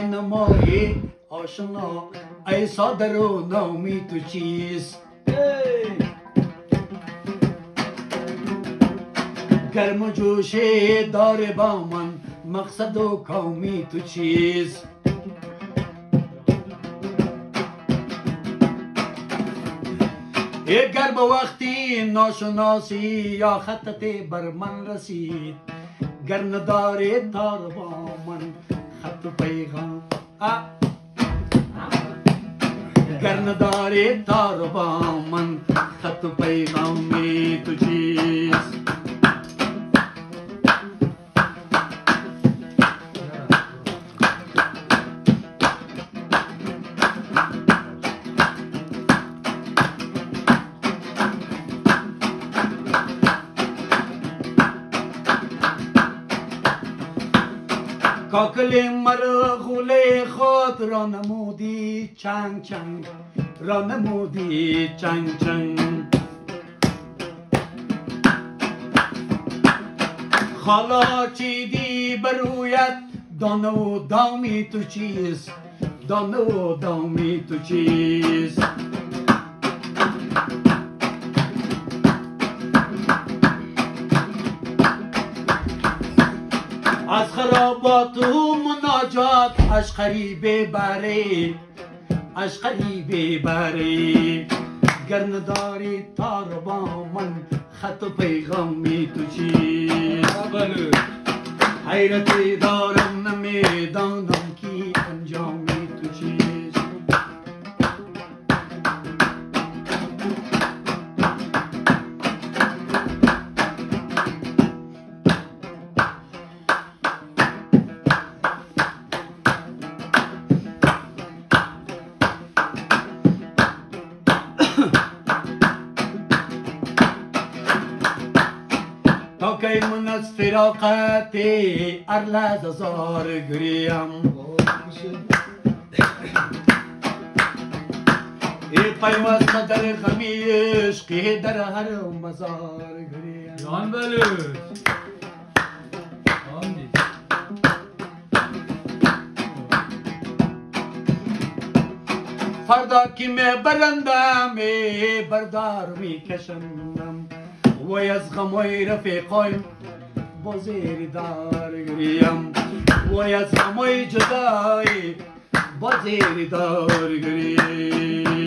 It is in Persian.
نمایی آشنا ای صادر و نامی تو چیست گرم و جوشی داره با من مقصد و کامی تو چیست اگر به وقتی ناشناسی یا خطت بر من رسید گر نداری تار با من خط و پیغام گر نداری تار با من خط و پیغامی تو چیست کاکل مرغول خود را نمودی چنگ چنگ را نمودی چنگ چنگ حالا چیدی برویت دانه و دامی تو چیست دانه و دامی تو چیست از خرابات و مناجات اشقری ببری اشقری ببری گر نداری تار با من خط و پیغامی تو چیست حیرتی دارم نمیدانم کی انجامی تو چیست تا که من از فراقت هر لحظه زار گریم ای پیوسته در غمی عشقی در هر مزار گریم جان بلوز فردا که می برندم بردار می کشندم وی از غمای رفیقایم با زیر دار گریم وی از غمای جدای با زیر دار گریم